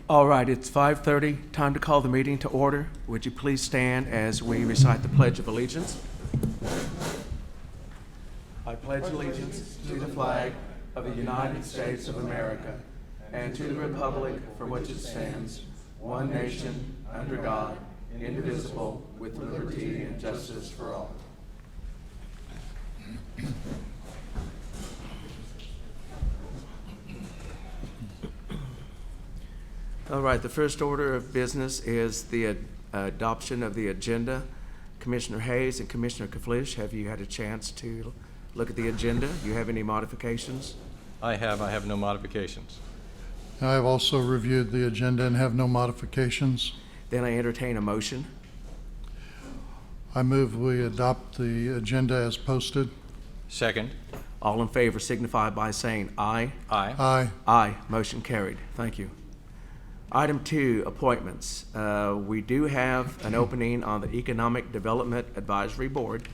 All right, it's 5:30. Time to call the meeting to order. Would you please stand as we recite the Pledge of Allegiance? I pledge allegiance to the flag of the United States of America and to the republic for which it stands, one nation, under God, indivisible, with liberty and justice for all. All right, the first order of business is the adoption of the agenda. Commissioner Hayes and Commissioner Kaflish, have you had a chance to look at the agenda? Do you have any modifications? I have no modifications. I have also reviewed the agenda and have no modifications. Then I entertain a motion. I move we adopt the agenda as posted. Second. All in favor signify by saying aye. Aye. Aye. Aye. Motion carried. Thank you. Item 2, appointments. We do have an opening on the Economic Development Advisory Board.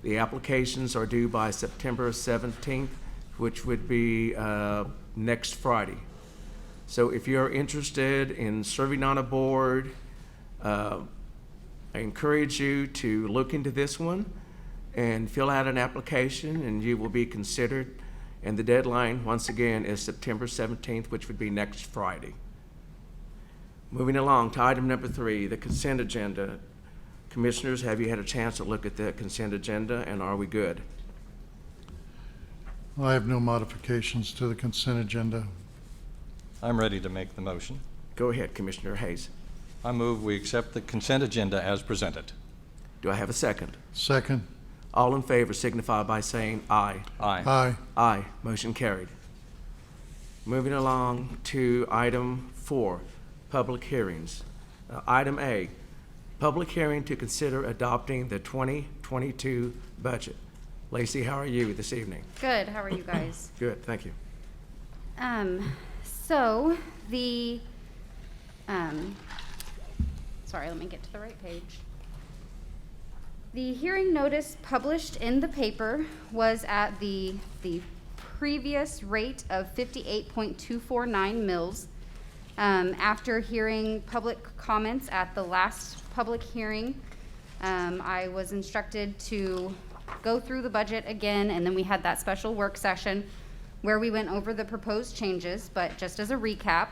The applications are due by September 17th, which would be next Friday. So if you're interested in serving on a board, I encourage you to look into this one and fill out an application, and you will be considered. And the deadline, once again, is September 17th, which would be next Friday. Moving along to item number 3, the consent agenda. Commissioners, have you had a chance to look at the consent agenda, and are we good? I have no modifications to the consent agenda. I'm ready to make the motion. Go ahead, Commissioner Hayes. I move we accept the consent agenda as presented. Do I have a second? Second. All in favor signify by saying aye. Aye. Aye. Aye. Motion carried. Moving along to item 4, public hearings. Item A, public hearing to consider adopting the 2022 budget. Lacey, how are you this evening? Good. How are you guys? Good, thank you. So the, sorry, let me get to the right page. The hearing notice published in the paper was at the previous rate of 58.249 mils. After hearing public comments at the last public hearing, I was instructed to go through the budget again, and then we had that special work session where we went over the proposed changes. But just as a recap,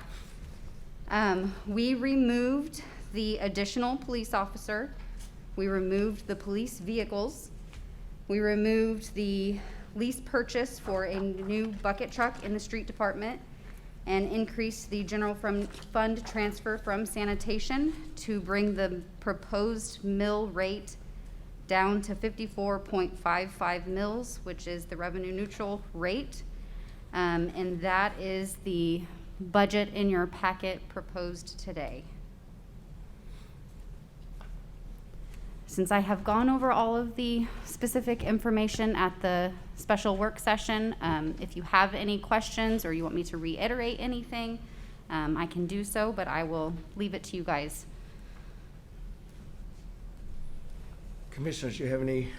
we removed the additional police officer, we removed the police vehicles, we removed the lease purchase for a new bucket truck in the street department, and increase the general fund transfer from sanitation to bring the proposed mill rate down to 54.55 mils, which is the revenue neutral rate. And that is the budget in your packet proposed today. Since I have gone over all of the specific information at the special work session, if you have any questions or you want me to reiterate anything, I can do so, but I will leave it to you guys. Commissioners, do you have any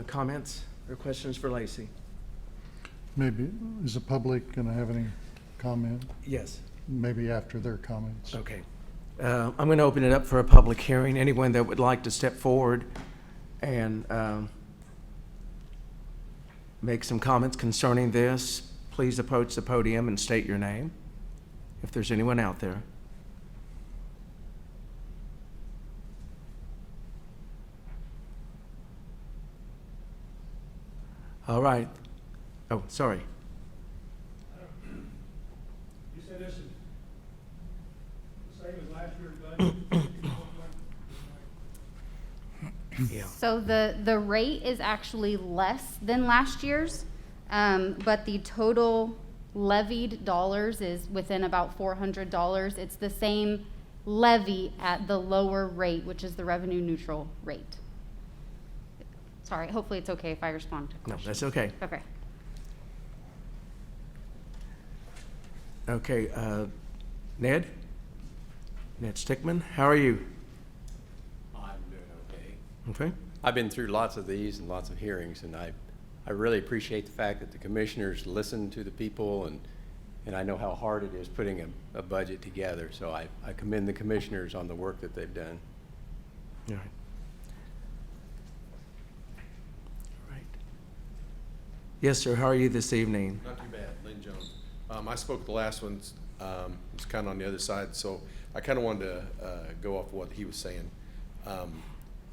comments or questions for Lacey? Maybe, is the public going to have any comment? Yes. Maybe after their comments. Okay. I'm going to open it up for a public hearing. Anyone that would like to step forward and make some comments concerning this, please approach the podium and state your name, if there's anyone out there. All right. Oh, sorry. You said this is the same as last year's budget? Yeah. So the rate is actually less than last year's, but the total levied dollars is within about $400. It's the same levy at the lower rate, which is the revenue neutral rate. Sorry, hopefully it's okay if I respond to No, questions. that's okay. Okay. Okay, Ned Stickman, how are you? I'm doing okay. Okay. I've been through lots of these and lots of hearings, and I really appreciate the fact that the commissioners listen to the people And I know how hard it is putting a budget together, so I commend the commissioners on the work that they've done. All right. All right. Yes, sir, how are you this evening? Not too bad, Lynn Jones. I spoke at the last one, it's kind of on the other side, so I kind of wanted to go off what he was saying.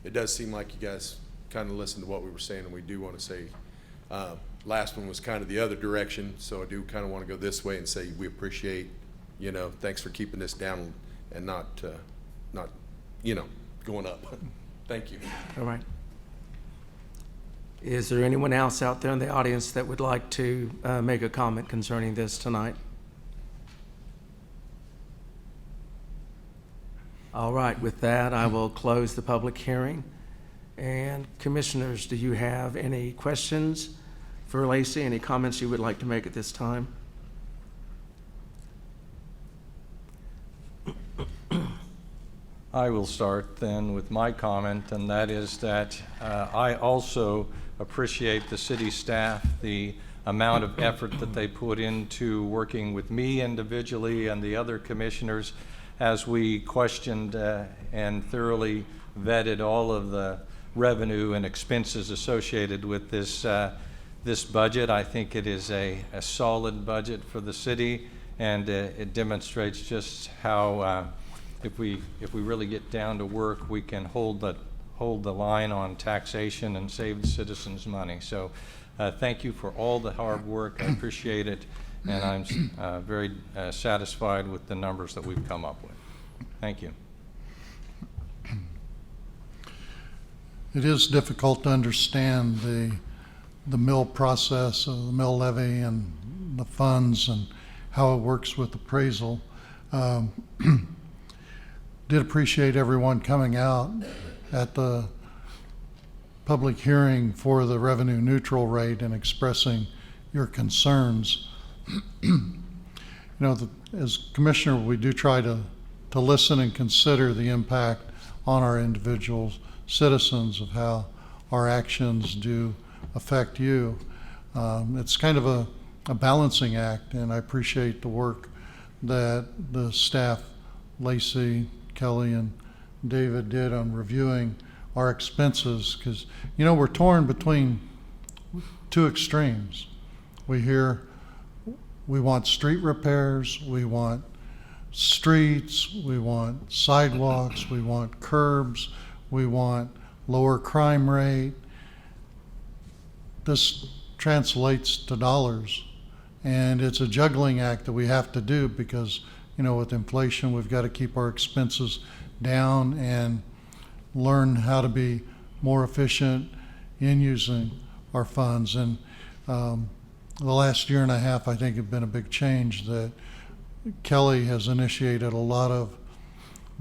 It does seem like you guys kind of listened to what we were saying, and we do want to say, last one was kind of the other direction, so I do kind of want to go this way and say we appreciate, thanks for keeping this down and not, going up. Thank you. All right. Is there anyone else out there in the audience that would like to make a comment concerning this tonight? All right, with that, I will close the public hearing. And commissioners, do you have any questions for Lacey? Any comments you would like to make at this time? I will start then with my comment, and that is that I also appreciate the city staff, the amount of effort that they put into working with me individually and the other commissioners as we questioned and thoroughly vetted all of the revenue and expenses associated with this budget. I think it is a solid budget for the city, and it demonstrates just how if we really get down to work, we can hold the line on taxation and save the citizens money. So thank you for all the hard work. I appreciate it, and I'm very satisfied with the numbers that we've come up with. Thank you. It is difficult to understand the mill process, the mill levy and the funds and how it works with appraisal. Did appreciate everyone coming out at the public hearing for the revenue neutral rate and expressing your concerns. As commissioner, we do try to listen and consider the impact on our individual citizens of how our actions do affect you. It's kind of a balancing act, and I appreciate the work that the staff, Lacey, Kelly, and David did on reviewing our expenses, because we're torn between two extremes. We hear we want street repairs, we want streets, we want sidewalks, we want curbs, we want lower crime rate. This translates to dollars, and it's a juggling act that we have to do because with inflation, we've got to keep our expenses down and learn how to be more efficient in using our funds. And the last year and a half, I think, have been a big change that Kelly has initiated a lot of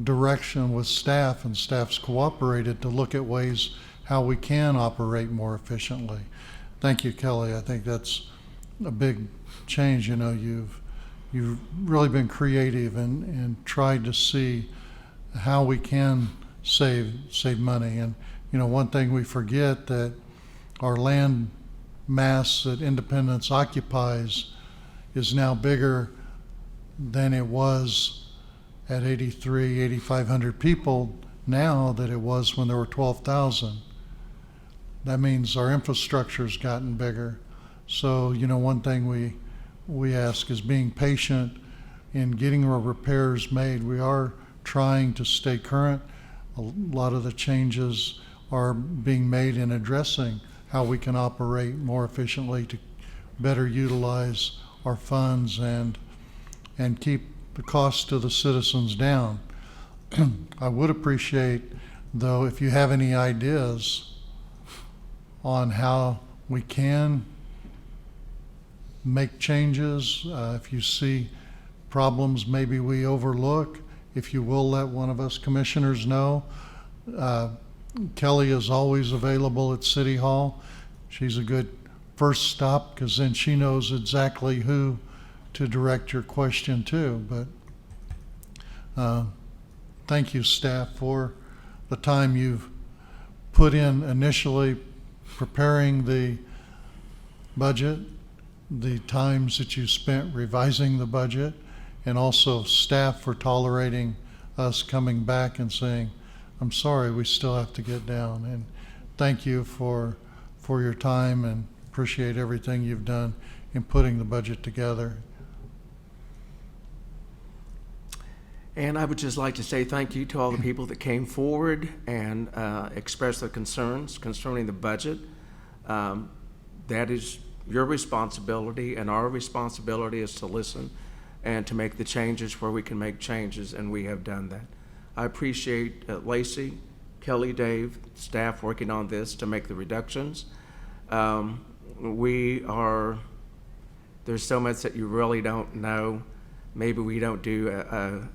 direction with staff, and staff's cooperated to look at ways how we can operate more efficiently. Thank you, Kelly. I think that's a big change. You've really been creative and tried to see how we can save money. And one thing we forget, that our land mass that Independence occupies is now bigger than it was at 8,500 people now that it was when there were 12,000. That means our infrastructure's gotten bigger. So one thing we ask is being patient in getting our repairs made. We are trying to stay current. A lot of the changes are being made in addressing how we can operate more efficiently to better utilize our funds and keep the cost to the citizens down. I would appreciate, though, if you have any ideas on how we can make changes. If you see problems maybe we overlook, if you will let one of us commissioners know. Kelly is always available at City Hall. She's a good first stop because then she knows exactly who to direct your question to. But thank you, staff, for the time you've put in initially preparing the budget, the times that you spent revising the budget, and also staff for tolerating us coming back and saying, I'm sorry, we still have to get down. And thank you for your time, and appreciate everything you've done in putting the budget together. And I would just like to say thank you to all the people that came forward and expressed their concerns concerning the budget. That is your responsibility, and our responsibility is to listen and to make the changes where we can make changes, and we have done that. I appreciate Lacey, Kelly, Dave, staff working on this to make the reductions. There's so much that you really don't know. Maybe we don't do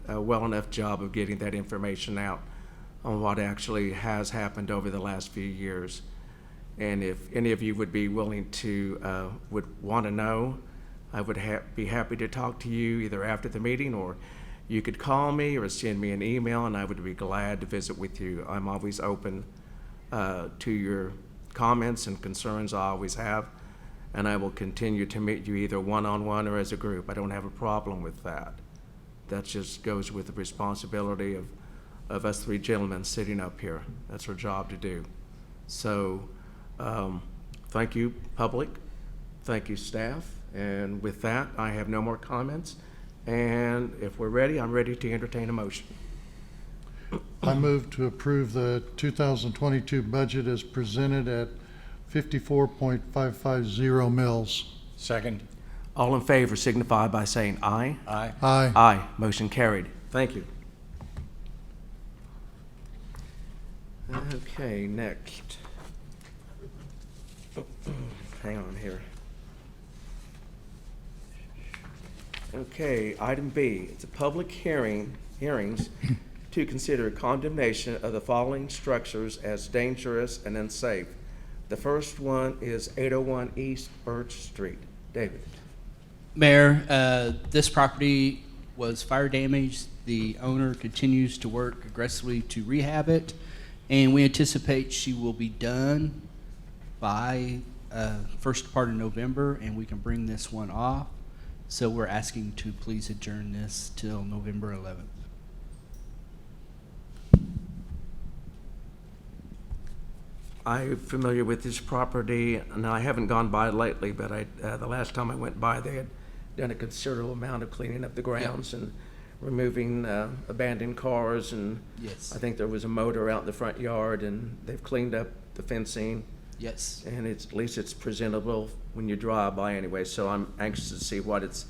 a well enough job of getting that information out on what actually has happened over the last few years. And if any of you would be willing to, would want to know, I would be happy to talk to you either after the meeting, or you could call me or send me an email, and I would be glad to visit with you. I'm always open to your comments and concerns. I always have, and I will continue to meet you either one-on-one or as a group. I don't have a problem with that. That just goes with the responsibility of us three gentlemen sitting up here. That's our job to do. So thank you, public. Thank you, staff. And with that, I have no more comments. And if we're ready, I'm ready to entertain a motion. I move to approve the 2022 budget as presented at 54.550 mils. Second. All in favor signify by saying aye. Aye. Aye. Aye. Motion carried. Thank you. Okay, next. Hang on here. Okay, item B, it's a public hearings to consider condemnation of the following structures as dangerous and unsafe. The first one is 801 East Birch Street. David. Mayor, this property was fire damaged. The owner continues to work aggressively to rehab it, and we anticipate she will be done by first part of November, and we can bring this one off. So we're asking to please adjourn this till November 11th. I'm familiar with this property, and I haven't gone by lately, but the last time I went by, they had done a considerable amount of cleaning up the grounds and removing abandoned cars, and Yes. I think there was a motor out in the front yard, and they've cleaned up the fencing, Yes. and at least it's presentable when you drive by anyway, so I'm anxious to see what it's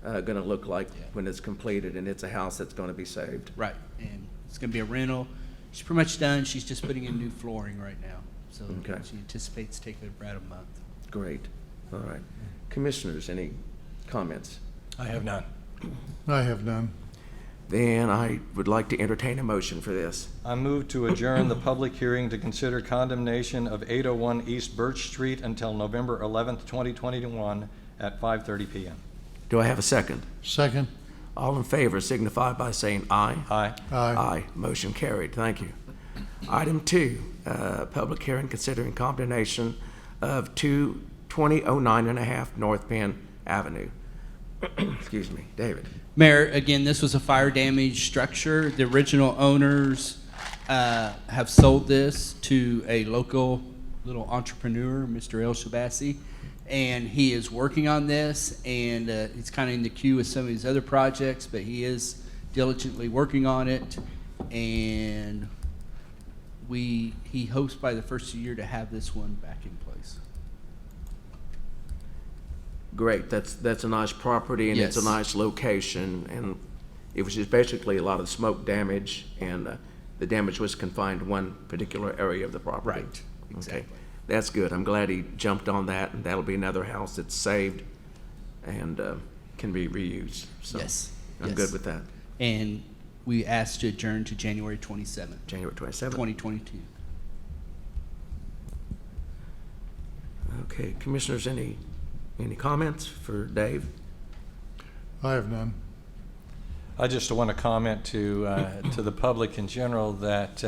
gonna look like when it's completed, and it's a house that's gonna be saved. Right, and it's gonna be a rental. She's pretty much done. She's just putting in new flooring right now. So Okay. she anticipates taking about a month. Great, all right. Commissioners, any comments? I have none. I have none. Then I would like to entertain a motion for this. I move to adjourn the public hearing to consider condemnation of 801 East Birch Street until November 11th, 2021 at 5:30 p.m. Do I have a second? Second. All in favor signify by saying aye. Aye. Aye. Aye. Motion carried. Thank you. Item 2, public hearing considering condemnation of 2009.5 North Penn Avenue. Excuse me, David. Mayor, again, this was a fire damaged structure. The original owners have sold this to a local little entrepreneur, Mr. El Shabassi, and he is working on this, and it's kind of in the queue with some of his other projects, but he is diligently working on it, and he hopes by the first of the year to have this one back in place. Great. That's a nice property, and it's a Yes. nice location, and it was just basically a lot of smoke damage, and the damage was confined to one particular area of the property. Right, Okay. exactly. That's good. I'm glad he jumped on that, and that'll be another house that's saved and can be reused. So Yes, I'm yes. good with that. And we asked to adjourn to January 27th, January 27th. 2022. Okay, commissioners, any comments for Dave? I have none. I just want to comment to the public in general that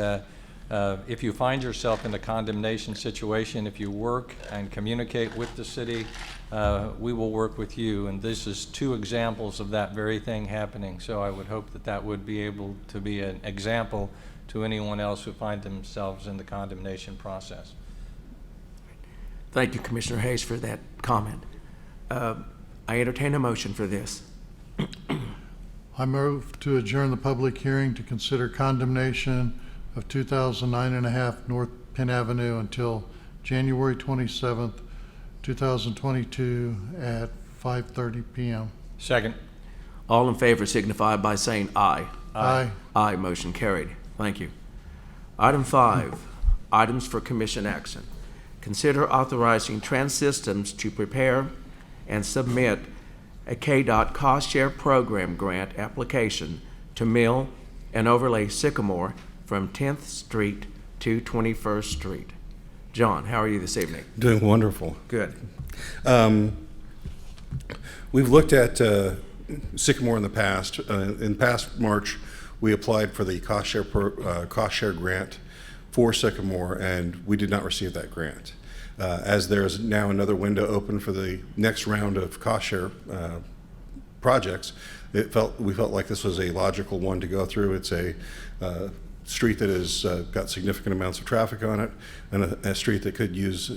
If you find yourself in a condemnation situation, if you work and communicate with the city, we will work with you. And this is 2 examples of that very thing happening. So I would hope that that would be able to be an example to anyone else who find themselves in the condemnation process. Thank you, Commissioner Hayes, for that comment. I entertain a motion for this. I move to adjourn the public hearing to consider condemnation of 2009.5 North Penn Avenue until January 27th, 2022 at 5:30 p.m. Second. All in favor signify by saying aye. Aye. Aye, motion carried. Thank you. Item 5, items for commission action. Consider authorizing Trans Systems to prepare and submit a KDOT cost share program grant application to mill and overlay Sycamore from 10th Street to 21st Street. John, how are you this evening? Doing wonderful. Good. We've looked at Sycamore in the past. In past March, we applied for the cost share grant for Sycamore, and we did not receive that grant. As there's now another window open for the next round of cost share projects, we felt like this was a logical one to go through. It's a street that has got significant amounts of traffic on it, and a street that could use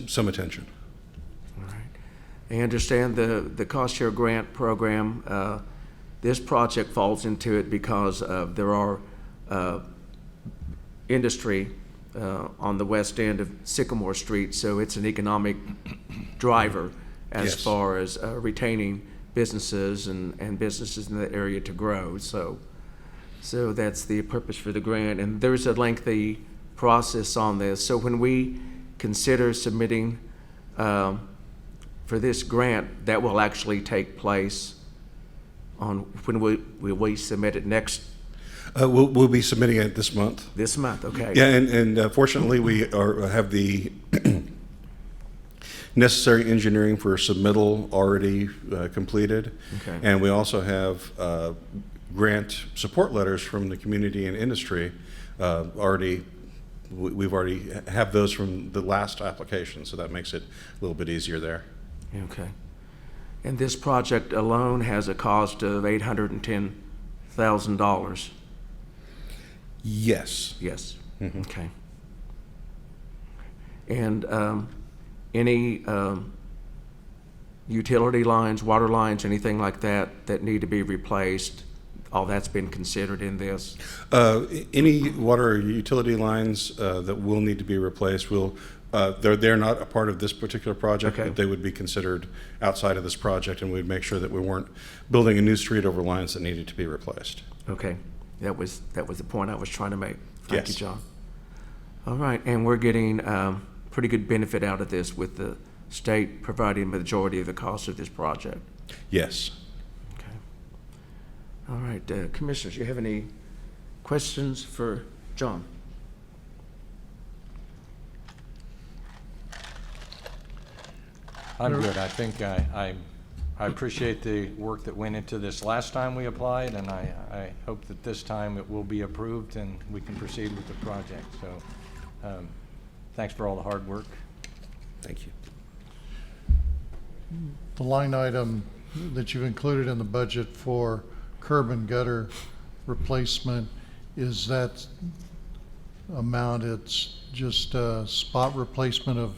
some attention. All right. I understand the cost share grant program, this project falls into it because there are industry on the west end of Sycamore Street, so it's an economic driver as Yes. far as retaining businesses and businesses in the area to grow. So that's the purpose for the grant, and there's a lengthy process on this. So when we consider submitting for this grant, that will actually take place on when we submit it next We'll be submitting it this month. this month. Okay. Yeah, and fortunately, we have the necessary engineering for submittal already completed. Okay. And we also have grant support letters from the community and industry we've already have those from the last application, so that makes it a little bit easier there. Okay. And this project alone has a cost of $810,000. Yes. Yes. Mhm. Okay. And any utility lines, water lines, anything like that that need to be replaced, all that's been considered in this? Any water or utility lines that will need to be replaced they're not a part of this particular project, Okay. but they would be considered outside of this project, and we'd make sure that we weren't building a new street over lines that needed to be replaced. Okay. That was the point I was trying to make. Thank you, Yes. John. All right, and we're getting pretty good benefit out of this with the state providing the majority of the cost of this project. Yes. Okay. All right, Commissioners, you have any questions for John? I'm good. I think I appreciate the work that went into this last time we applied, and I hope that this time it will be approved and we can proceed with the project. So thanks for all the hard work. Thank you. The line item that you've included in the budget for curb and gutter replacement, is that amount, it's just a spot replacement of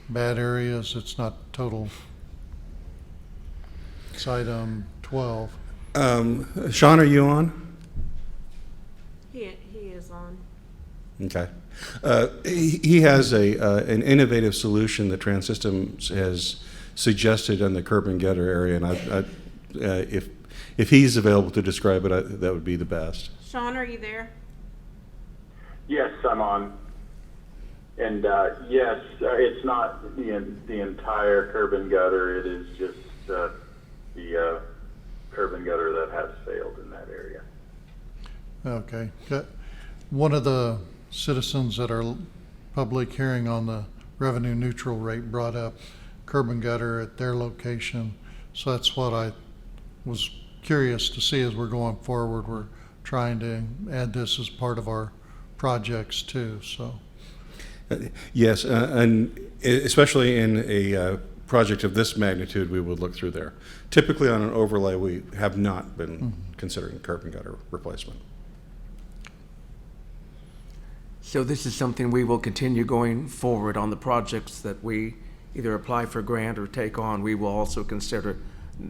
bad areas, it's not total? It's item 12. Sean, are you on? He is on. Okay. He has an innovative solution that Trans Systems has suggested in the curb and gutter area, and if he's available to describe it, that would be the best. Sean, are you there? Yes, I'm on. And yes, it's not the entire curb and gutter. It is just the curb and gutter that has failed in that area. Okay. One of the citizens at our public hearing on the revenue neutral rate brought up curb and gutter at their location. So that's what I was curious to see as we're going forward. We're trying to add this as part of our projects too, so. Yes, and especially in a project of this magnitude, we would look through there. Typically on an overlay, we have not been considering curb and gutter replacement. So this is something we will continue going forward on the projects that we either apply for grant or take on. We will also consider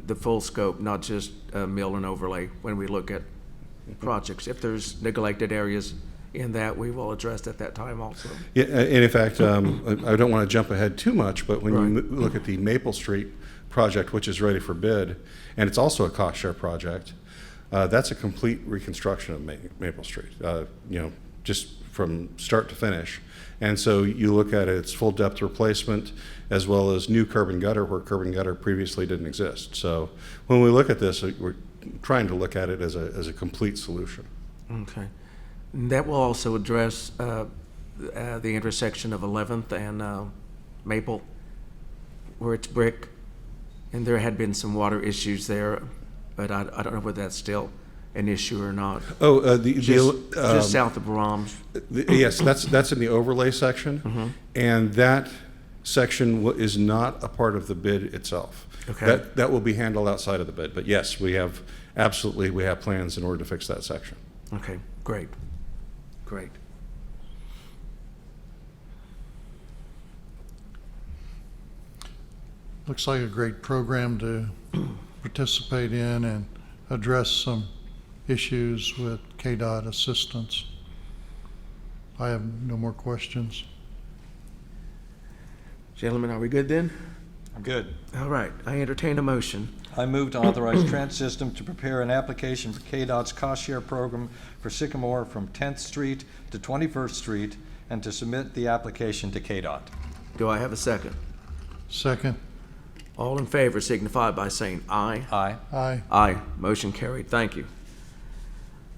the full scope, not just mill and overlay, when we look at projects. If there's neglected areas in that, we will address at that time also. Yeah, and in fact, I don't want to jump ahead too much, but when you look at the Maple Street project, which is ready for bid, and it's also a cost share project, that's a complete reconstruction of Maple Street, just from start to finish. And so you look at it, it's full depth replacement as well as new curb and gutter where curb and gutter previously didn't exist. So when we look at this, we're trying to look at it as a complete solution. Okay. And that will also address the intersection of 11th and Maple, where it's brick, and there had been some water issues there, but I don't know whether that's still an issue or not. Oh, just south of Brahms. Yes, that's in the overlay section, and that section is not a part of the bid itself. Okay. That will be handled outside of the bid, but yes, we have plans in order to fix that section. Okay, great. Great. Looks like a great program to participate in and address some issues with KDOT assistance. I have no more questions. Gentlemen, are we good then? I'm good. All right, I entertain a motion. I move to authorize Trans System to prepare an application for KDOT's cost share program for Sycamore from 10th Street to 21st Street and to submit the application to KDOT. Do I have a second? Second. All in favor signify by saying aye. Aye. Aye. Aye. Motion carried. Thank you.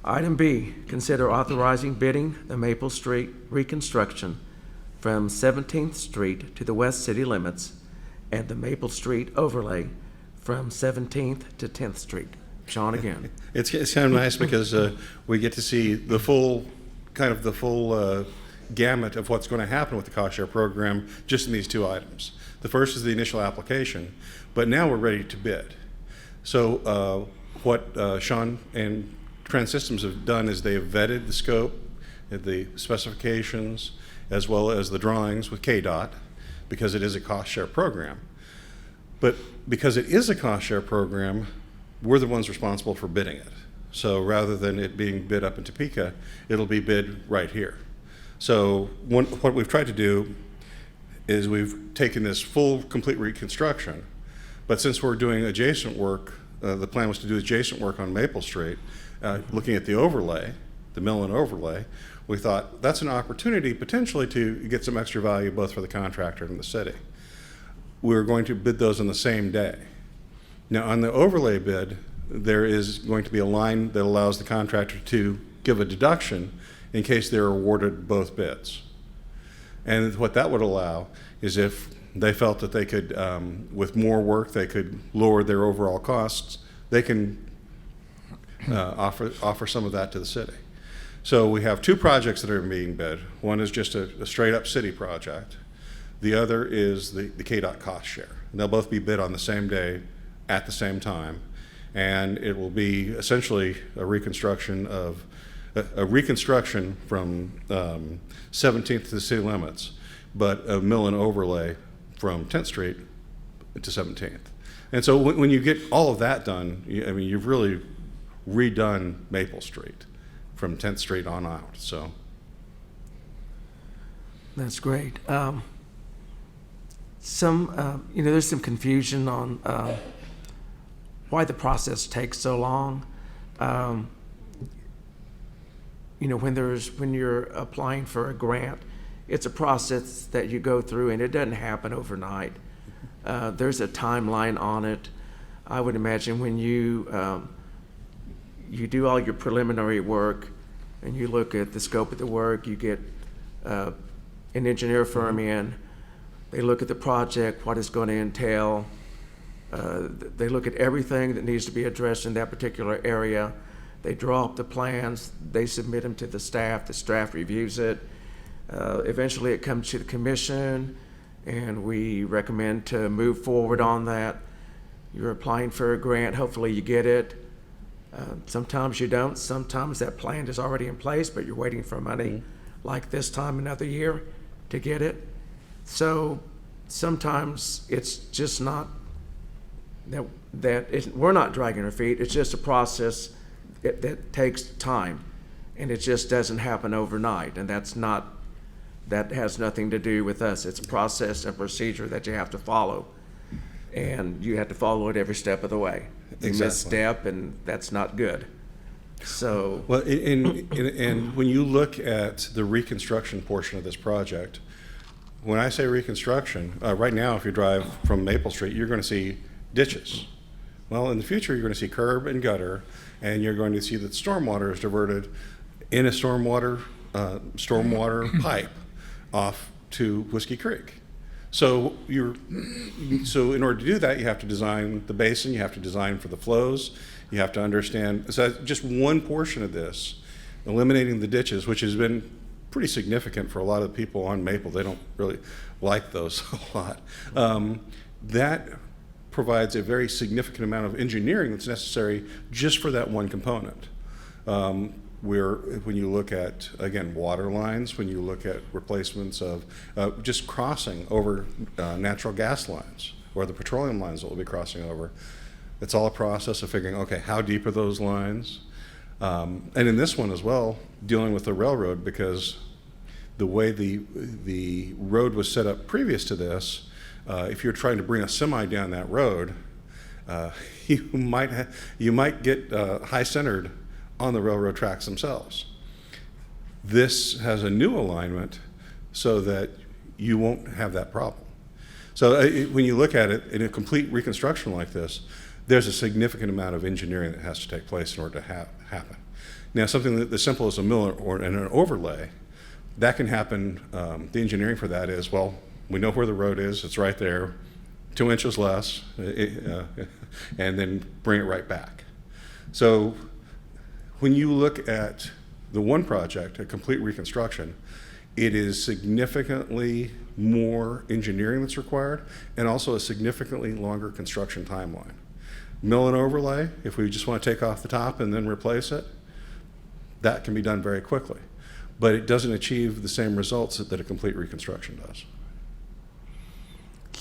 Item B, consider authorizing bidding the Maple Street reconstruction from 17th Street to the west city limits and the Maple Street overlay from 17th to 10th Street. Sean again. It's kind of nice because we get to see the full gamut of what's going to happen with the cost share program just in these two items. The first is the initial application, but now we're ready to bid. So what Sean and Trans Systems have done is they have vetted the scope, the specifications, as well as the drawings with KDOT, because it is a cost share program. But because it is a cost share program, we're the ones responsible for bidding it. So rather than it being bid up in Topeka, it'll be bid right here. So what we've tried to do is we've taken this full, complete reconstruction, but since we're doing adjacent work, the plan was to do adjacent work on Maple Street, looking at the overlay, the mill and overlay, we thought that's an opportunity potentially to get some extra value both for the contractor and the city. We're going to bid those on the same day. Now on the overlay bid, there is going to be a line that allows the contractor to give a deduction in case they're awarded both bids. And what that would allow is if they felt that they could, with more work, they could lower their overall costs, they can offer some of that to the city. So we have two projects that are being bid. One is just a straight up city project. The other is the KDOT cost share. And they'll both be bid on the same day at the same time. And it will be essentially a reconstruction from 17th to the city limits, but a mill and overlay from 10th Street to 17th. And so when you get all of that done, you've really redone Maple Street from 10th Street on out. So That's great. There's some confusion on why the process takes so long. When you're applying for a grant, it's a process that you go through, and it doesn't happen overnight. There's a timeline on it. I would imagine when you do all your preliminary work and you look at the scope of the work, you get an engineer firm in, they look at the project, what it's going to entail. They look at everything that needs to be addressed in that particular area. They draw up the plans, they submit them to the staff reviews it. Eventually, it comes to the commission, and we recommend to move forward on that. You're applying for a grant, hopefully you get it. Sometimes you don't, sometimes that plan is already in place, but you're waiting for money, like this time another year, to get it. So sometimes it's just not we're not dragging our feet, it's just a process that takes time, and it just doesn't happen overnight, and that has nothing to do with us. It's a process and procedure that you have to follow, and you have to follow it every step of the way. You misstep, and that's not good. So, Well, and when you look at the reconstruction portion of this project, when I say reconstruction, right now, if you drive from Maple Street, you're going to see ditches. Well, in the future, you're going to see curb and gutter, and you're going to see that stormwater is diverted in a stormwater pipe off to Whiskey Creek. So in order to do that, you have to design the basin, you have to design for the flows, you have to understand. So just one portion of this, eliminating the ditches, which has been pretty significant for a lot of people on Maple. They don't really like those a lot. That provides a very significant amount of engineering that's necessary just for that one component. When you look at, again, water lines, when you look at replacements of just crossing over natural gas lines or the petroleum lines that we'll be crossing over, it's all a process of figuring, okay, how deep are those lines? And in this one as well, dealing with the railroad, because the way the road was set up previous to this, if you're trying to bring a semi down that road, you might get high-centered on the railroad tracks themselves. This has a new alignment so that you won't have that problem. So when you look at it in a complete reconstruction like this, there's a significant amount of engineering that has to take place in order to happen. Now, something that as simple as a mill or an overlay, that can happen. The engineering for that is, well, we know where the road is, it's right there, 2 inches less, and then bring it right back. So when you look at the one project, a complete reconstruction, it is significantly more engineering that's required, and also a significantly longer construction timeline. Mill and overlay, if we just want to take off the top and then replace it, that can be done very quickly. But it doesn't achieve the same results that a complete reconstruction does.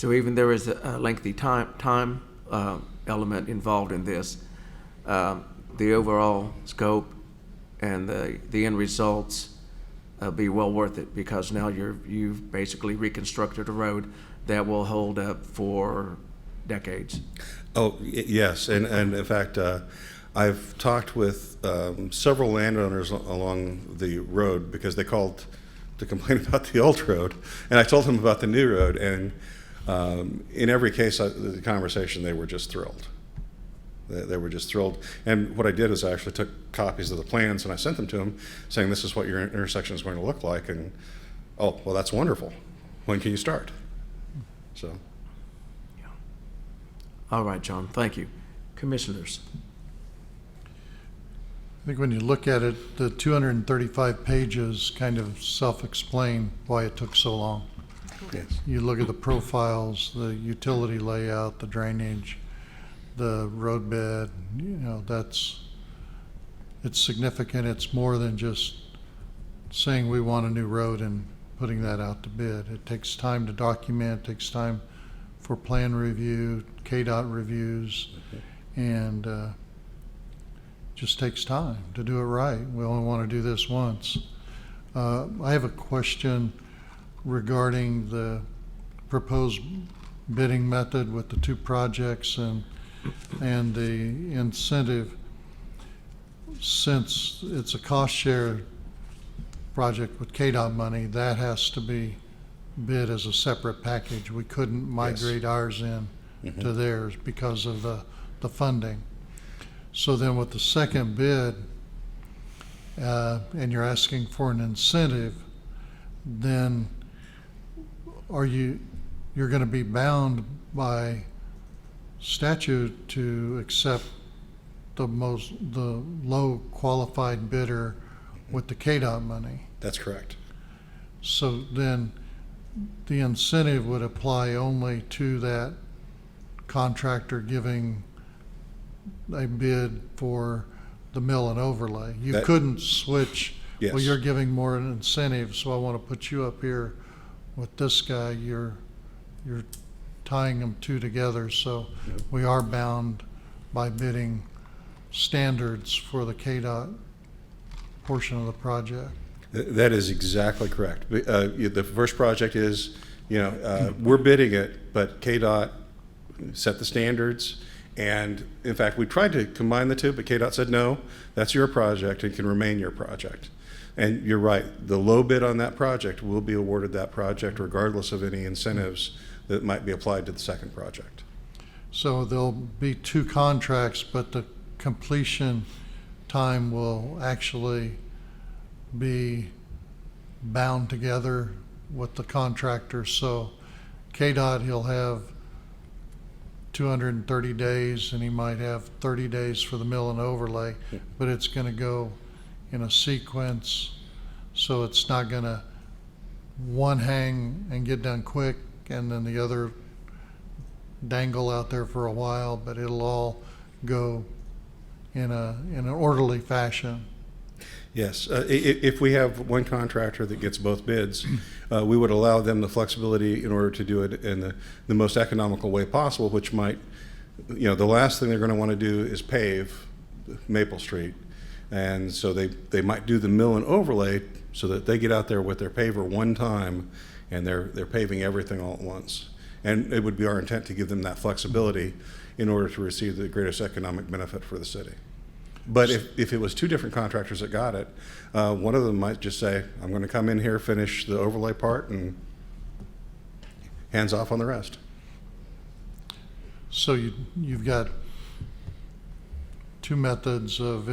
so even there is a lengthy time element involved in this, the overall scope and the end results be well worth it, because now you've basically reconstructed a road that will hold up for decades. Oh, yes, and in fact, I've talked with several landowners along the road, because they called to complain about the old road, and I told them about the new road, and in every case, the conversation, they were just thrilled. They were just thrilled. And what I did is I actually took copies of the plans and I sent them to them, saying, this is what your intersection is going to look like. And, oh, well, that's wonderful. When can you start? So. Yeah. All right, John, thank you. Commissioners. I think when you look at it, the 235 pages kind of self-explain why it took so long. Yes. You look at the profiles, the utility layout, the drainage, the roadbed, it's significant. It's more than just saying we want a new road and putting that out to bid. It takes time to document, it takes time for plan review, KDOT reviews, and just takes time to do it right. We only want to do this once. I have a question regarding the proposed bidding method with the two projects and the incentive. Since it's a cost share project with KDOT money, that has to be bid as a separate package. We couldn't migrate ours in to theirs because of the funding. So then with the second bid, and you're asking for an incentive, then you're going to be bound by statute to accept the low qualified bidder with the KDOT money. That's correct. So then the incentive would apply only to that contractor giving a bid for the mill and overlay. You That- couldn't switch, well, Yes. you're giving more an incentive, so I want to put you up here with this guy. You're tying them two together, so we are bound by bidding standards for the KDOT portion of the project. That is exactly correct. The first project is, we're bidding it, but KDOT set the standards. And in fact, we tried to combine the two, but KDOT said, no, that's your project and can remain your project. And you're right, the low bid on that project will be awarded that project regardless of any incentives that might be applied to the second project. So there'll be two contracts, but the completion time will actually be bound together with the contractor. So KDOT, he'll have 230 days, and he might have 30 days for the mill and overlay, but it's going to go in a sequence, so it's not going to one hang and get done quick and then the other dangle out there for a while, but it'll all go in an orderly fashion. Yes, if we have one contractor that gets both bids, we would allow them the flexibility in order to do it in the most economical way possible, which might, the last thing they're going to want to do is pave Maple Street. And so they might do the mill and overlay so that they get out there with their paver one time and they're paving everything all at once. And it would be our intent to give them that flexibility in order to receive the greatest economic benefit for the city. But if it was two different contractors that got it, one of them might just say, I'm going to come in here, finish the overlay part, and hands off on the rest. So you've got two methods of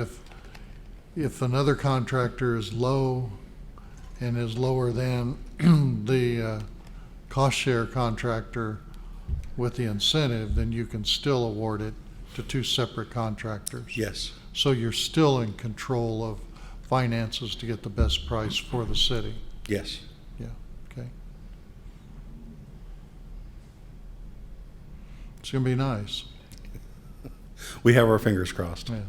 if another contractor is low and is lower than the cost share contractor with the incentive, then you can still award it to two separate contractors. Yes. So you're still in control of finances to get the best price for the city. Yes. Yeah, okay. It's gonna be nice. We have our fingers crossed. Yeah.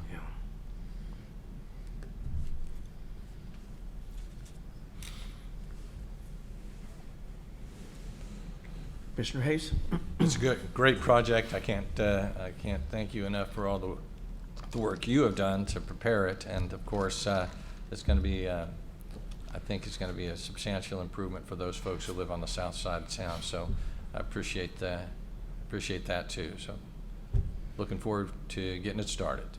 Commissioner Hayes? It's a great project. I can't thank you enough for all the work you have done to prepare it. And of course, it's going to be, I think it's going to be a substantial improvement for those folks who live on the south side of town. So I appreciate that too. So looking forward to getting it started.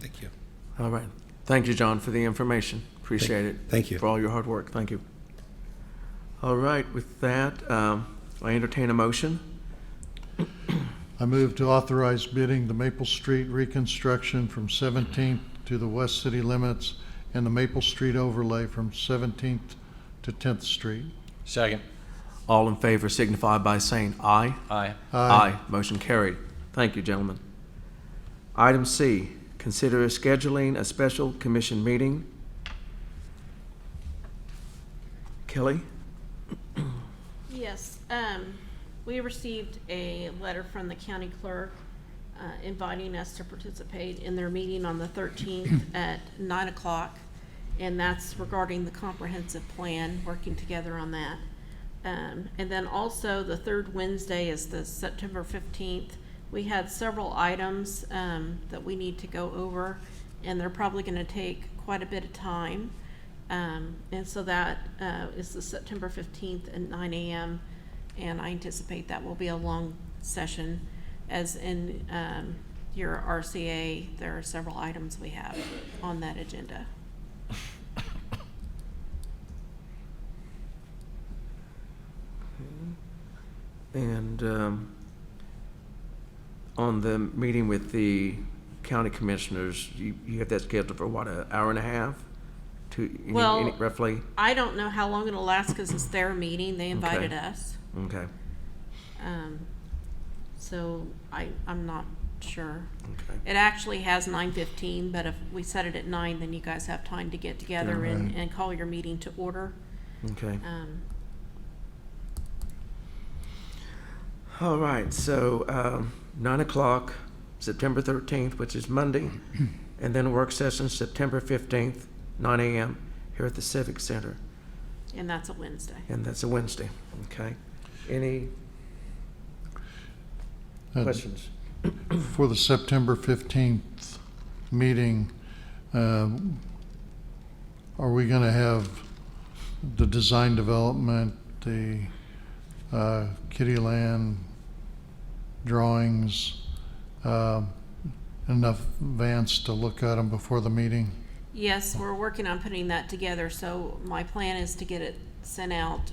Thank you. All right. Thank you, John, for the information. Appreciate it. Thank you. For all your hard work. Thank you. All right. With that, I entertain a motion. I move to authorize bidding the Maple Street reconstruction from 17th to the west city limits and the Maple Street overlay from 17th to 10th Street. Second. All in favor signify by saying aye. Aye. Aye. Motion carried. Thank you, gentlemen. Item C, consider scheduling a special commission meeting. Kelly? Yes, we received a letter from the county clerk inviting us to participate in their meeting on the 13th at 9 o'clock. And that's regarding the comprehensive plan, working together on that. And then also the third Wednesday is the September 15th. We had several items that we need to go over, and they're probably going to take quite a bit of time. And so that is the September 15th at 9 a.m. And I anticipate that will be a long session. As in your RCA, there are several items we have on that agenda. And on the meeting with the county commissioners, you have that scheduled for what, an hour and a half? Well, Roughly? I don't know how long it'll last because it's their meeting. They invited Okay. us. Okay. So I'm not sure. Okay. It actually has 9:15, but if we set it at 9, then you guys have time to get together Right. and call your meeting to order. Okay. Um, All right, so 9 o'clock, September 13th, which is Monday, and then a work session September 15th, 9 a.m. here at the Civic Center, And that's a Wednesday. and that's a Wednesday. Okay. Any questions? For the September 15th meeting, are we going to have the design development, the Kitty Land drawings, enough advance to look at them before the meeting? Yes, we're working on putting that together, so my plan is to get it sent out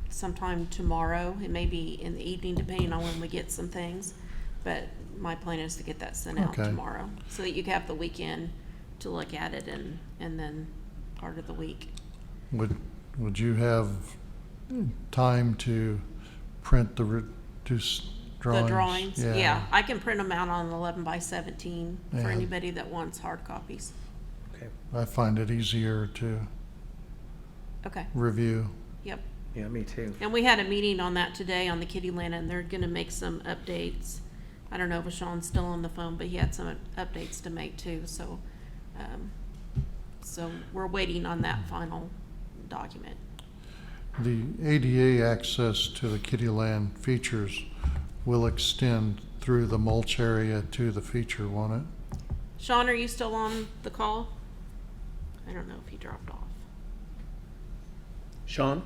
sometime tomorrow. It may be in the evening, depending on when we get some things, but my plan is to get that sent out Okay. tomorrow, so that you can have the weekend to look at it and then part of the week. Would you have time to print the reduced drawings? The drawings, yeah, I can print them out on an 11 by 17 for Yeah. anybody that wants hard copies. Okay. I find it easier to Okay, review. yep. Yeah, me too. And we had a meeting on that today on the Kitty Land, and they're gonna make some updates. I don't know if Sean's still on the phone, but he had some updates to make too, so, so we're waiting on that final document. The ADA access to the Kitty Land features will extend through the mulch area to the feature, won't it? Sean, are you still on the call? I don't know if he dropped off. Sean?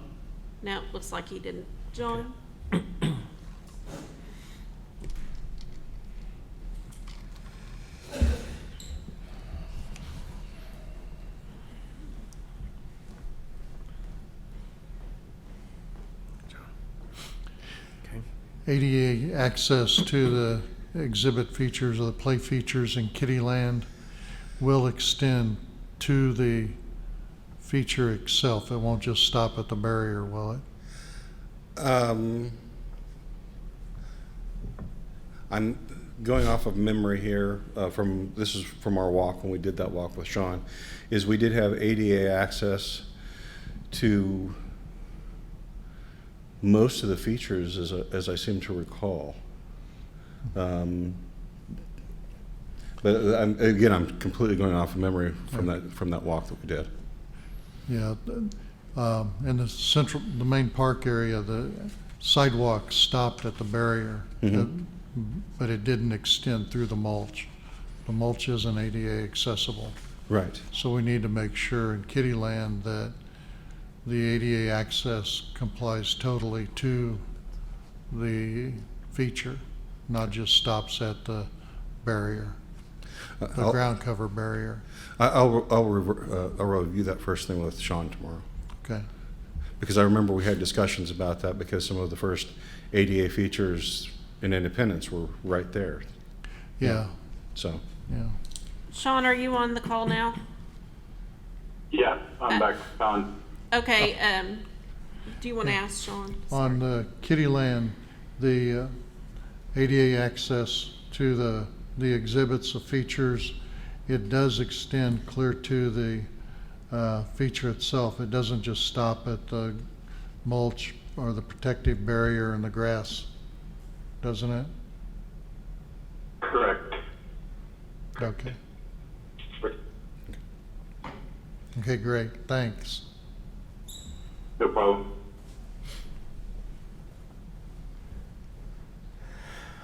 No, looks like he didn't. John? Okay. ADA access to the exhibit features or the play features in Kitty Land will extend to the feature itself. It won't just stop at the barrier, will it? I'm going off of memory here this is from our walk when we did that walk with Sean, is we did have ADA access to most of the features as I seem to recall. But I'm completely going off of memory from that walk that we did. Yeah, in the main park area, the sidewalk stopped at the barrier, but it didn't extend through the mulch. The mulch isn't ADA accessible. Right. So we need to make sure in Kitty Land that the ADA access complies totally to the feature, not just stops at the barrier, the ground cover barrier. I'll review that first thing with Sean tomorrow. Okay. Because I remember we had discussions about that because some of the first ADA features in Independence were right there. Yeah, So, yeah. Sean, are you on the call now? Yeah, I'm back on. Okay, do you want to ask Sean? On Kitty Land, the ADA access to the exhibits, the features, it does extend clear to the feature itself. It doesn't just stop at the mulch or the protective barrier and the grass, doesn't it? Correct. Okay. Okay, great, thanks. No problem.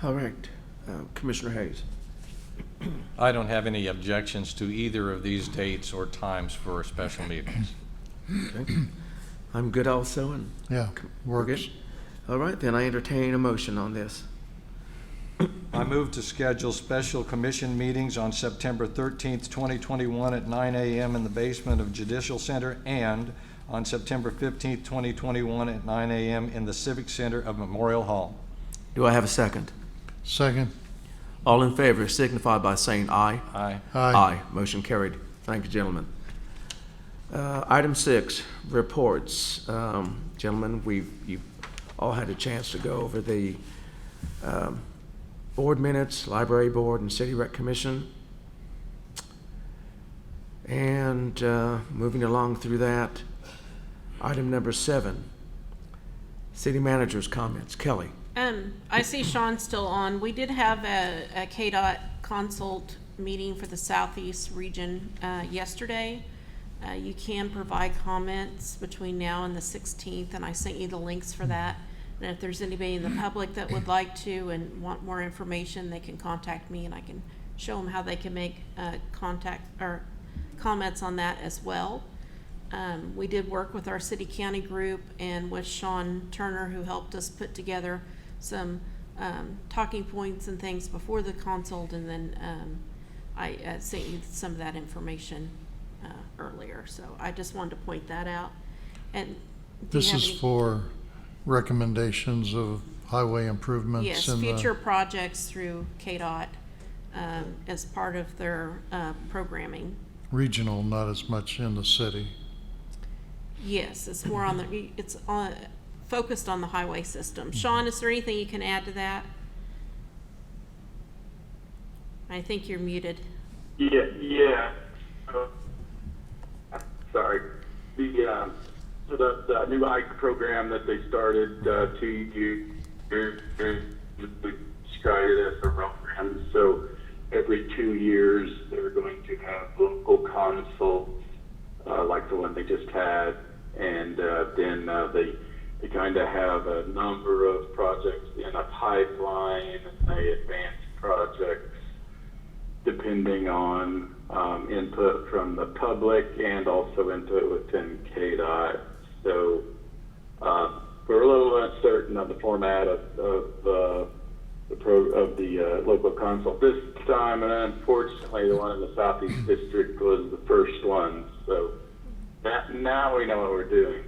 All right. Commissioner Hayes. I don't have any objections to either of these dates or times for special meetings. Okay. I'm good also, and Yeah, we're works. good. All right, then I entertain a motion on this. I move to schedule special commission meetings on September 13th, 2021 at 9 a.m. in the basement of Judicial Center and on September 15th, 2021 at 9 a.m. in the Civic Center of Memorial Hall. Do I have a second? Second. All in favor signify by saying aye. Aye. Aye. Motion carried. Thank you, gentlemen. Item 6, reports. Gentlemen, you've all had a chance to go over the Board minutes, library board, and city rec commission. And moving along through that, item number 7, city manager's comments. Kelly. I see Sean's still on. We did have a KDOT consult meeting for the Southeast region yesterday. You can provide comments between now and the 16th, and I sent you the links for that. And if there's anybody in the public that would like to and want more information, they can contact me, and I can show them how they can make contact or comments on that as well. We did work with our city-county group and with Sean Turner, who helped us put together some talking points and things before the consult, and then I sent you some of that information earlier. So I just wanted to point that out. And do you This have is any- for recommendations of highway improvements. Yes, in the- future projects through KDOT as part of their programming. Regional, not as much in the city. Yes, it's more on focused on the highway system. Sean, is there anything you can add to that? I think you're muted. Yeah. Sorry. The new IKE program that they started 2 years described it as a program. So every 2 years they're going to have local consults like the one they just had, and then they kind of have a number of projects in a pipeline, and they advance projects depending on input from the public and also input within KDOT. So we're a little uncertain on the format of the local consult this time, and unfortunately the one in the Southeast District was the first one. So now we know what we're doing,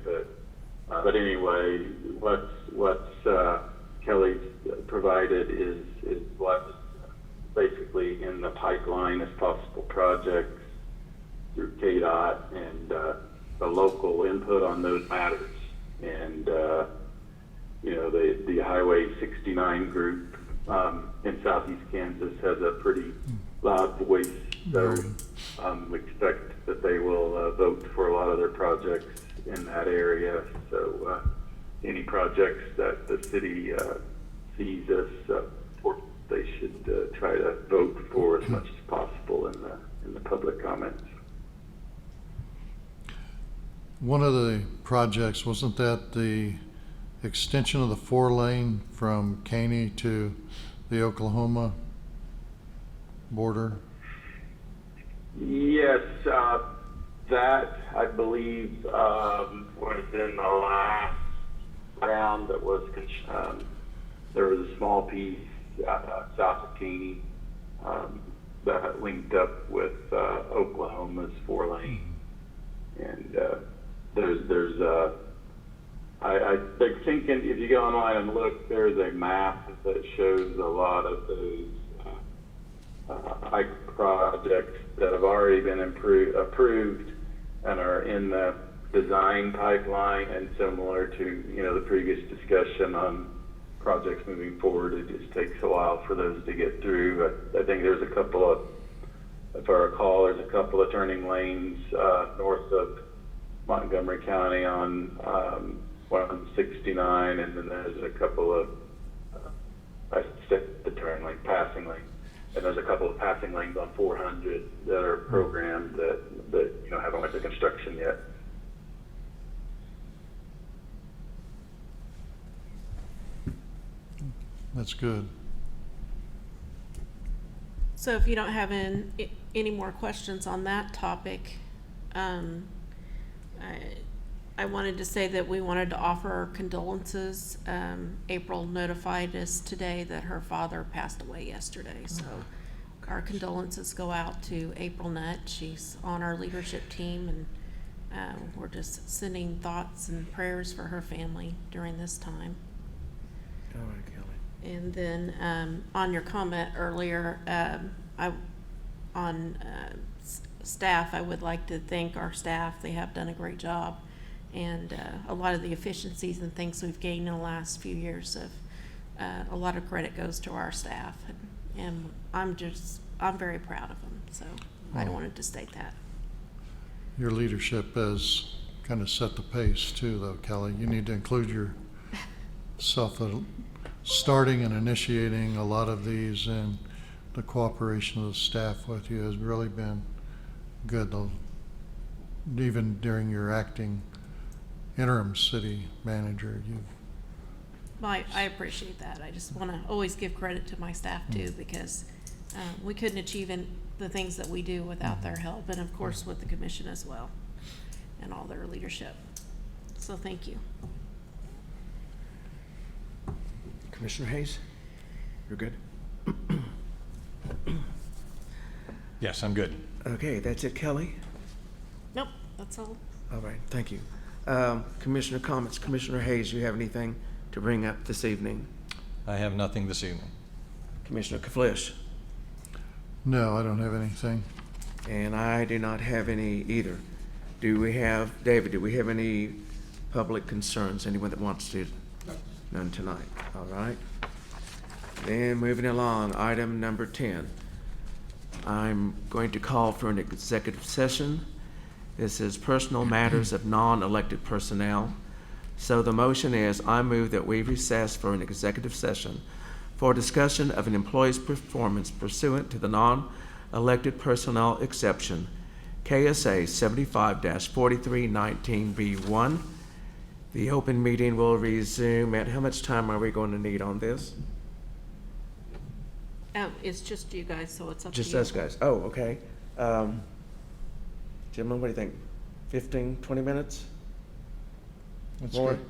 but anyway, what's Kelly provided is what's basically in the pipeline as possible projects through KDOT, and the local input on those matters. And the Highway 69 group in Southeast Kansas has a pretty loud voice, so we expect that they will vote for a lot of their projects in that area. So any projects that the city sees as important, they should try to vote for as much as possible in the public comments. One of the projects, wasn't that the extension of the 4-lane from Caney to the Oklahoma border? Yes, that I believe was in the last round. That was there was a small piece south of Caney that linked up with Oklahoma's 4-lane, and there's I think if you go online and look, there's a map that shows a lot of those IKE projects that have already been approved and are in the design pipeline. And similar to the previous discussion on projects moving forward, it just takes a while for those to get through. I think there's a couple of, if I recall, there's a couple of turning lanes north of Montgomery County on 169, and then there's a couple of I said the turn lane, passing lane, and there's a couple of passing lanes on 400 that are programmed that haven't went to construction yet. That's good. So if you don't have any more questions on that topic, I wanted to say that we wanted to offer our condolences. April notified us today that her father passed away yesterday, so our condolences go out to April Nutt. She's on our leadership team, and we're just sending thoughts and prayers for her family during this time. All right, Kelly. And then on your comment earlier, staff, I would like to thank our staff. They have done a great job, and a lot of the efficiencies and things we've gained in the last few years a lot of credit goes to our staff, and I'm very proud of them, so I wanted to state that. Your leadership has kind of set the pace too, though, Kelly. You need to include yourself starting and initiating a lot of these, and the cooperation of the staff with you has really been good, though, even during your acting interim city manager. Well, I appreciate that. I just want to always give credit to my staff too, because we couldn't achieve the things that we do without their help, and of course with the commission as well, and all their leadership. So thank you. Commissioner Hayes, you're good? Yes, I'm good. Okay, that's it, Kelly? Nope, that's all. All right, thank you. Commissioner comments. Commissioner Hayes, you have anything to bring up this evening? I have nothing this evening. Commissioner Kaflish? No, I don't have anything. And I do not have any either. David, do we have any public concerns? Anyone that wants to? None tonight. All right. Then moving along, item number 10. I'm going to call for an executive session. This is personal matters of non-elected personnel. So the motion is, I move that we recess for an executive session for discussion of an employee's performance pursuant to the non-elected personnel exception, KSA 75-4319B1. The open meeting will resume at, how much time are we going to need on this? It's just you guys, so it's up to you. Just us guys. Oh, okay. Gentlemen, what do you think? 15, 20 minutes? That's More? good.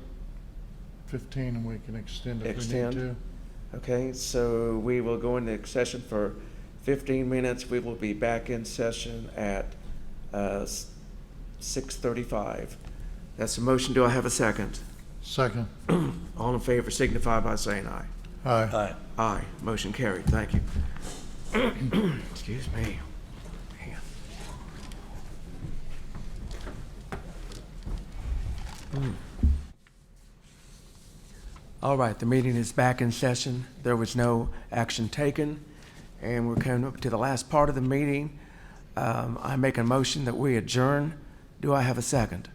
15, and we can extend if we need Extend? to. Okay, so we will go into session for 15 minutes. We will be back in session at 6:35. That's the motion. Do I have a second? Second. All in favor signify by saying aye. Aye. Aye. Motion carried. Thank you. Excuse me. Hang on. All right, the meeting is back in session. There was no action taken, and we're coming up to the last part of the meeting. I make a motion that we adjourn. Do I have a second?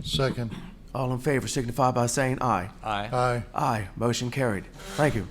Second. All in favor signify by saying aye. Aye. Aye. Aye. Motion carried. Thank you.